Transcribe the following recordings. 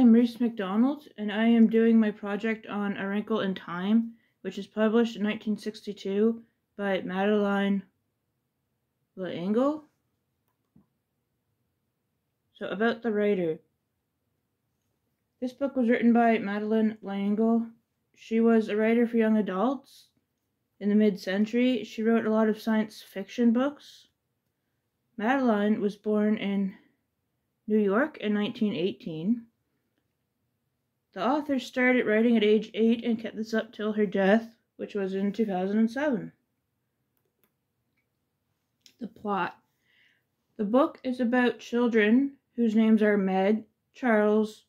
I'm Reese McDonald, and I am doing my project on A Wrinkle in Time, which was published in 1962 by Madeleine L'Engle. So, about the writer. This book was written by Madeleine L'Engle. She was a writer for young adults in the mid-century. She wrote a lot of science fiction books. Madeleine was born in New York in 1918. The author started writing at age 8 and kept this up till her death, which was in 2007. The plot. The book is about children whose names are Meg, Charles,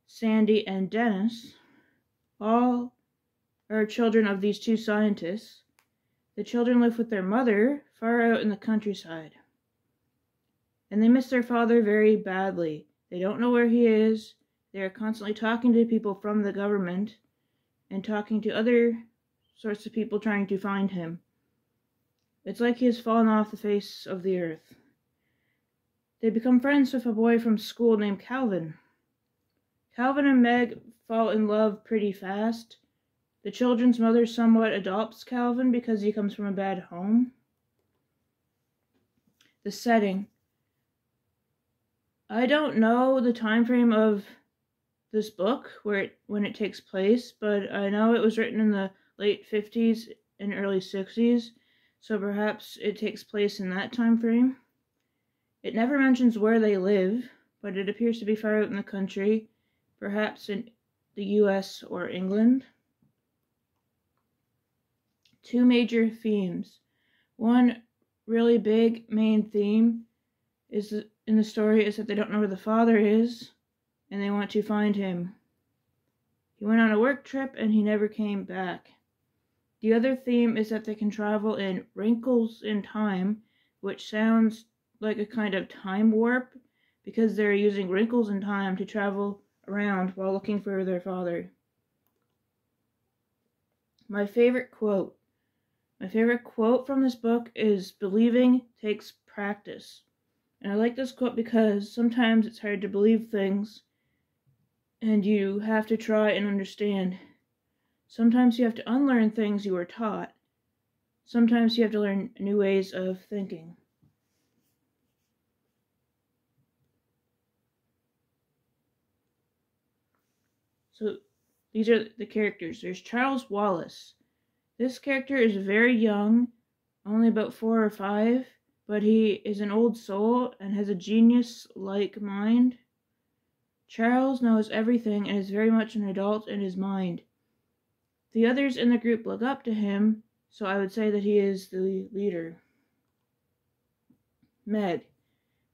Sandy, and Dennis. All are children of these two scientists. The children live with their mother far out in the countryside. And they miss their father very badly. They don't know where he is. They are constantly talking to people from the government and talking to other sorts of people trying to find him. It's like he has fallen off the face of the earth. They become friends with a boy from school named Calvin. Calvin and Meg fall in love pretty fast. The children's mother somewhat adopts Calvin because he comes from a bad home. The setting. I don't know the time frame of this book when it takes place, but I know it was written in the late 50s and early 60s, so perhaps it takes place in that time frame. It never mentions where they live, but it appears to be far out in the country, perhaps in the US or England. Two major themes. One really big main theme in the story is that they don't know where the father is, and they want to find him. He went on a work trip and he never came back. The other theme is that they can travel in wrinkles in time, which sounds like a kind of time warp, because they're using wrinkles in time to travel around while looking for their father. My favorite quote from this book is, "Believing takes practice." And I like this quote because sometimes it's hard to believe things, and you have to try and understand. Sometimes you have to unlearn things you were taught. Sometimes you have to learn new ways of thinking. So these are the characters. There's Charles Wallace. This character is very young, only about 4 or 5, but he is an old soul and has a genius-like mind. Charles knows everything and is very much an adult in his mind. The others in the group look up to him, so I would say that he is the leader. Meg.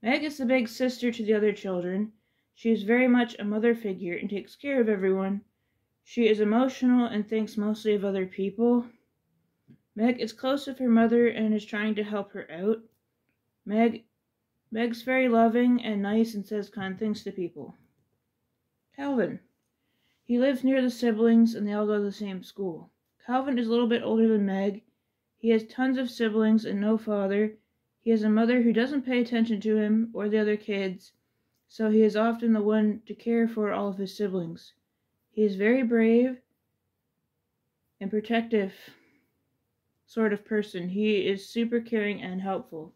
Meg is the big sister to the other children. She is very much a mother figure and takes care of everyone. She is emotional and thinks mostly of other people. Meg is close with her mother and is trying to help her out. Meg's very loving and nice and says kind things to people. Calvin. He lives near the siblings and they all go to the same school. Calvin is a little bit older than Meg. He has tons of siblings and no father. He has a mother who doesn't pay attention to him or the other kids, so he is often the one to care for all of his siblings. He is very brave and protective sort of person. He is super caring and helpful.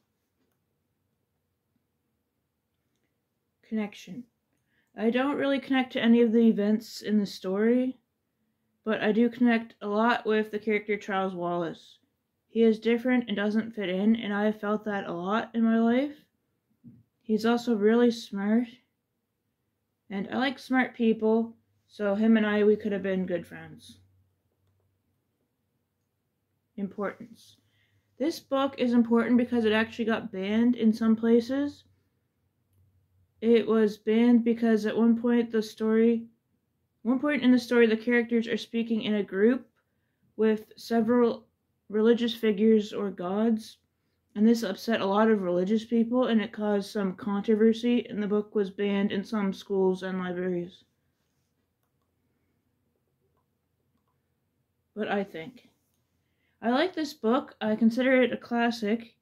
Connection. I don't really connect to any of the events in the story, but I do connect a lot with the character Charles Wallace. He is different and doesn't fit in, and I have felt that a lot in my life. He's also really smart, and I like smart people, so him and we could have been good friends. Importance. This book is important because it actually got banned in some places. It was banned because at one point in the story, the characters are speaking in a group with several religious figures or gods, and this upset a lot of religious people, and it caused some controversy, and the book was banned in some schools and libraries. What I think. I like this book. I consider it a classic.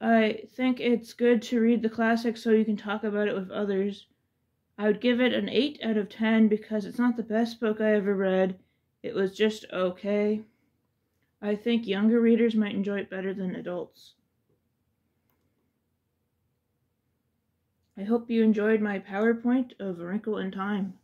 I think it's good to read the classic so you can talk about it with others. I would give it an 8 out of 10 because it's not the best book I ever read. It was just okay. I think younger readers might enjoy it better than adults. I hope you enjoyed my PowerPoint of A Wrinkle in Time.